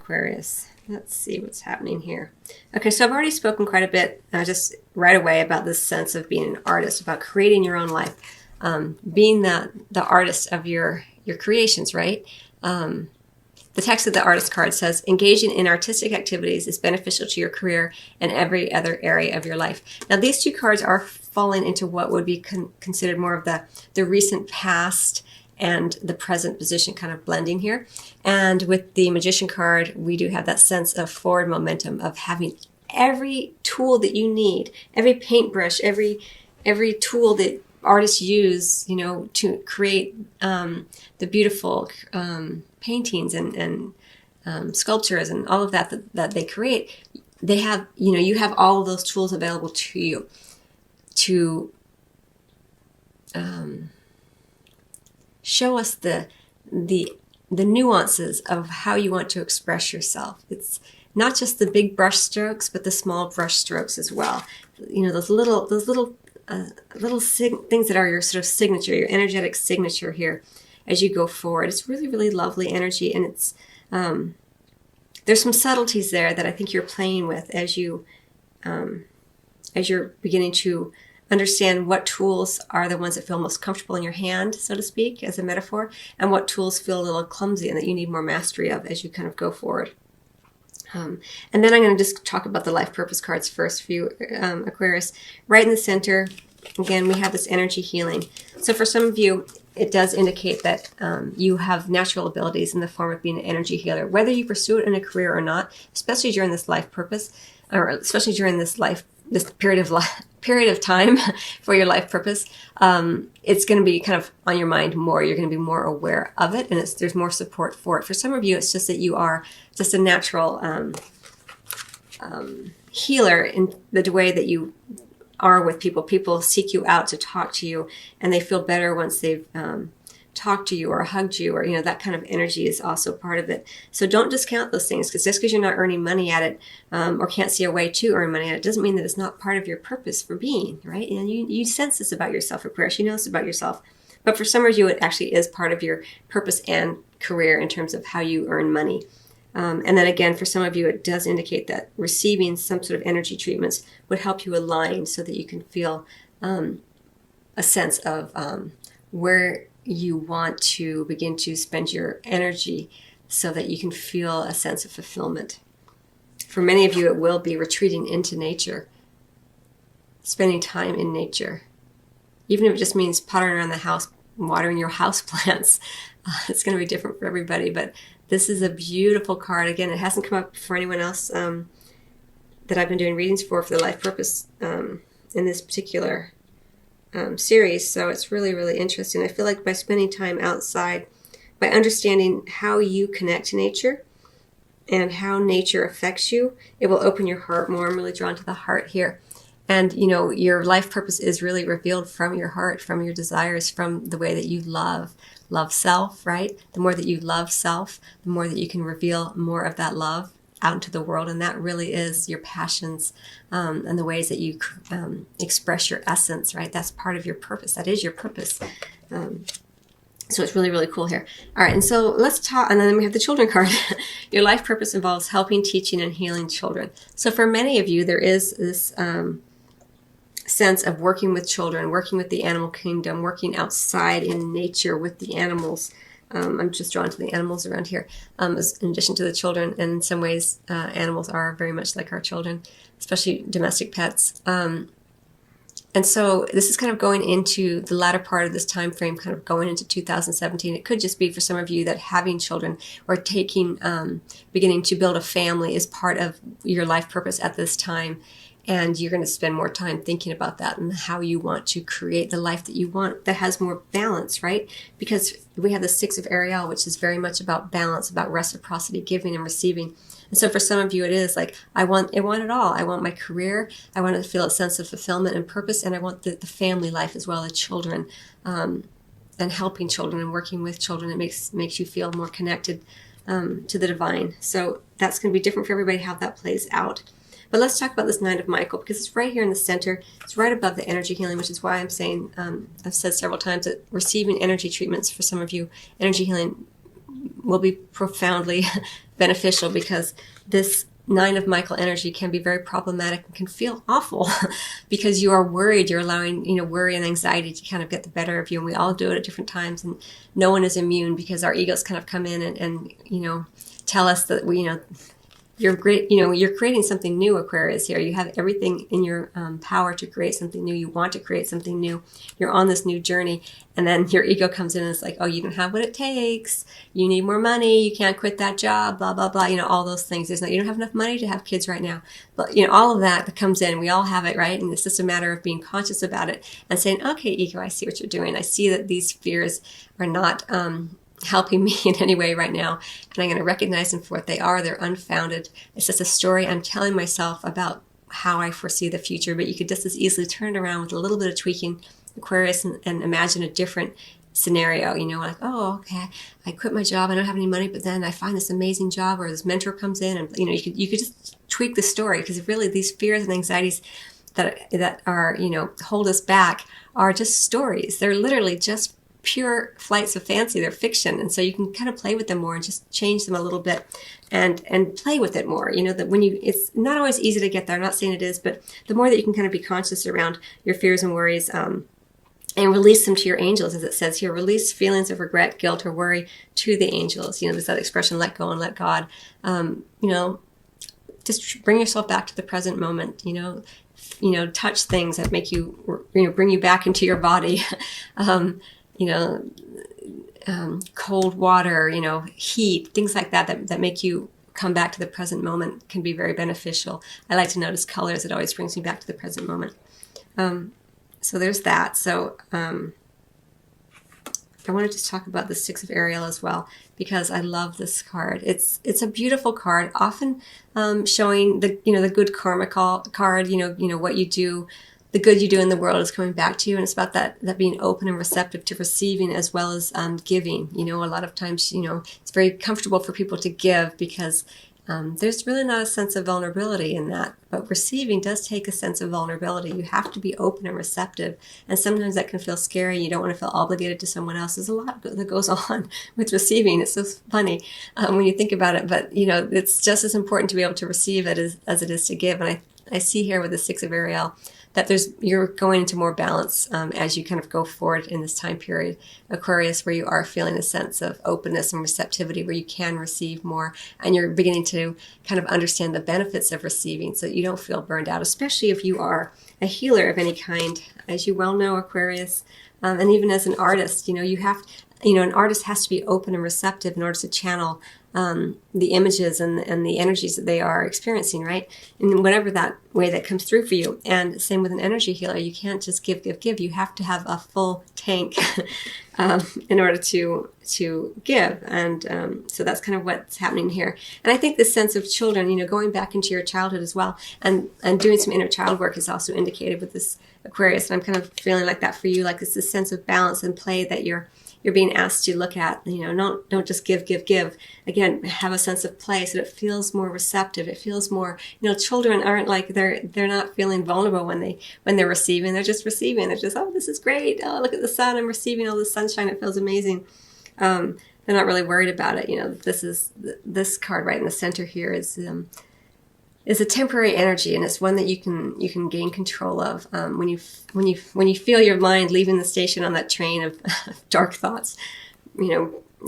Aquarius. Let's see what's happening here. Okay, so I've already spoken quite a bit just right away about this sense of being an artist, about creating your own life, being the artist of your creations, right? The text of the artist card says, engaging in artistic activities is beneficial to your career and every other area of your life. Now, these two cards are falling into what would be considered more of the recent past and the present position kind of blending here. And with the Magician card, we do have that sense of forward momentum, of having every tool that you need, every paintbrush, every tool that artists use, to create the beautiful paintings and sculptures and all of that they create. They have, you have all of those tools available to you to show us the nuances of how you want to express yourself. It's not just the big brush strokes, but the small brush strokes as well. Those little things that are your sort of signature, your energetic signature here as you go forward. It's really, really lovely energy, and it's there's some subtleties there that I think you're playing with as you're beginning to understand what tools are the ones that feel most comfortable in your hand, so to speak, as a metaphor, and what tools feel a little clumsy and that you need more mastery of as you kind of go forward. And then I'm going to just talk about the life purpose cards first for you, Aquarius. Right in the center, again, we have this energy healing. So for some of you, it does indicate that you have natural abilities in the form of being an energy healer, whether you pursue it in a career or not, especially during this life purpose, or especially during this period of time for your life purpose. It's going to be kind of on your mind more. You're going to be more aware of it, and there's more support for it. For some of you, it's just that you are just a natural healer in the way that you are with people. People seek you out to talk to you, and they feel better once they've talked to you or hugged you, or that kind of energy is also part of it. So don't discount those things, because just because you're not earning money at it or can't see a way to earn money at it doesn't mean that it's not part of your purpose for being, right? And you sense this about yourself, Aquarius. You know this about yourself. But for some of you, it actually is part of your purpose and career in terms of how you earn money. And then again, for some of you, it does indicate that receiving some sort of energy treatments would help you align so that you can feel a sense of where you want to begin to spend your energy so that you can feel a sense of fulfillment. For many of you, it will be retreating into nature, spending time in nature. Even if it just means pottering around the house, watering your house plants. It's going to be different for everybody, but this is a beautiful card. Again, it hasn't come up for anyone else that I've been doing readings for the life purpose in this particular series. So it's really, really interesting. I feel like by spending time outside, by understanding how you connect to nature and how nature affects you, it will open your heart more. I'm really drawn to the heart here. And, your life purpose is really revealed from your heart, from your desires, from the way that you love self, right? The more that you love self, the more that you can reveal more of that love out into the world. And that really is your passions and the ways that you express your essence, right? That's part of your purpose. That is your purpose. So it's really, really cool here. All right, and so let's talk, and then we have the children card. Your life purpose involves helping, teaching, and healing children. So for many of you, there is this sense of working with children, working with the animal kingdom, working outside in nature with the animals. I'm just drawn to the animals around here, in addition to the children. And in some ways, animals are very much like our children, especially domestic pets. And so this is kind of going into the latter part of this time frame, kind of going into 2017. It could just be for some of you that having children or beginning to build a family is part of your life purpose at this time. And you're going to spend more time thinking about that and how you want to create the life that you want that has more balance, right? Because we have the Six of Ariel, which is very much about balance, about reciprocity, giving and receiving. And so for some of you, it is like, I want it all. I want my career. I want to feel a sense of fulfillment and purpose. And I want the family life as well, the children, and helping children and working with children. It makes you feel more connected to the divine. So that's going to be different for everybody, how that plays out. But let's talk about this Nine of Michael, because it's right here in the center. It's right above the energy healing, which is why I'm saying, I've said several times that receiving energy treatments for some of you, energy healing will be profoundly beneficial, because this 9 of Michael energy can be very problematic and can feel awful because you are worried. You're allowing, worry and anxiety to kind of get the better of you. And we all do it at different times, and no one is immune, because our egos kind of come in and tell us that you're great. You're creating something new, Aquarius. Here, you have everything in your power to create something new. You want to create something new. You're on this new journey, and then your ego comes in and it's like, oh, you don't have what it takes. You need more money. You can't quit that job. Blah blah blah. All those things. You don't have enough money to have kids right now. But all of that comes in. We all have it, right? And it's just a matter of being conscious about it and saying, okay, ego, I see what you're doing. I see that these fears are not helping me in any way right now, and I'm going to recognize them for what they are. They're unfounded. It's just a story I'm telling myself about how I foresee the future. But you could just as easily turn it around with a little bit of tweaking, Aquarius, and imagine a different scenario. Like, oh, okay, I quit my job, I don't have any money, but then I find this amazing job, or this mentor comes in, and you could just tweak the story, because really these fears and anxieties that are hold us back are just stories. They're literally just pure flights of fancy. They're fiction. And so you can kind of play with them more and just change them a little bit and play with it more. That it's not always easy to get there. I'm not saying it is, but the more that you can kind of be conscious around your fears and worries, and release them to your angels, as it says here, release feelings of regret, guilt, or worry to the angels. There's that expression, let go and let God. Just bring yourself back to the present moment, touch things that make you, bring you back into your body. Cold water, heat, things like that make you come back to the present moment can be very beneficial. I like to notice colors. It always brings me back to the present moment. So there's that. So I wanted to talk about the 6 of Ariel as well, because I love this card. It's a beautiful card, often showing the good karma card. What you do. The good you do in the world is coming back to you, and it's about that being open and receptive to receiving as well as giving. A lot of times, it's very comfortable for people to give, because there's really not a sense of vulnerability in that. But receiving does take a sense of vulnerability. You have to be open and receptive, and sometimes that can feel scary. You don't want to feel obligated to someone else. There's a lot that goes on with receiving. It's so funny when you think about it, but it's just as important to be able to receive it as it is to give. And I see here with the 6 of Ariel that you're going into more balance as you kind of go forward in this time period, Aquarius, where you are feeling a sense of openness and receptivity, where you can receive more, and you're beginning to kind of understand the benefits of receiving, so that you don't feel burned out, especially if you are a healer of any kind, as you well know, Aquarius, and even as an artist. You have, an artist has to be open and receptive in order to channel the images and the energies that they are experiencing, right? In whatever that way that comes through for you. And same with an energy healer. You can't just give. You have to have a full tank in order to give. And so that's kind of what's happening here. And I think this sense of children, going back into your childhood as well, and doing some inner child work is also indicated with this Aquarius. And I'm kind of feeling like that for you, like it's this sense of balance and play that you're being asked to look at. Don't just give. Again, have a sense of play, so that it feels more receptive. It feels more, children aren't like, they're not feeling vulnerable when they're receiving. They're just receiving. They're just, oh, this is great. Oh, look at the sun. I'm receiving all this sunshine. It feels amazing. They're not really worried about it. This card right in the center here is a temporary energy, and it's one that you can gain control of when you feel your mind leaving the station on that train of dark thoughts.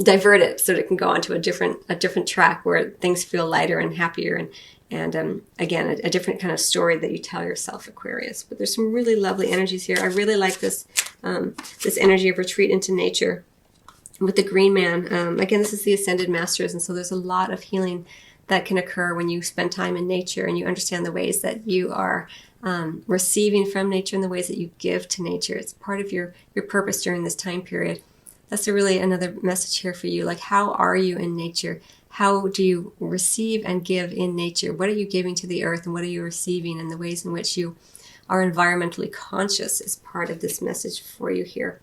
Divert it so that it can go onto a different track where things feel lighter and happier, and again a different kind of story that you tell yourself, Aquarius. But there's some really lovely energies here. I really like this energy of retreat into nature with the Green Man. Again, this is the Ascended Masters, and so there's a lot of healing that can occur when you spend time in nature and you understand the ways that you are receiving from nature and the ways that you give to nature. It's part of your purpose during this time period. That's really another message here for you. Like, how are you in nature? How do you receive and give in nature? What are you giving to the earth, and what are you receiving? And the ways in which you are environmentally conscious is part of this message for you here.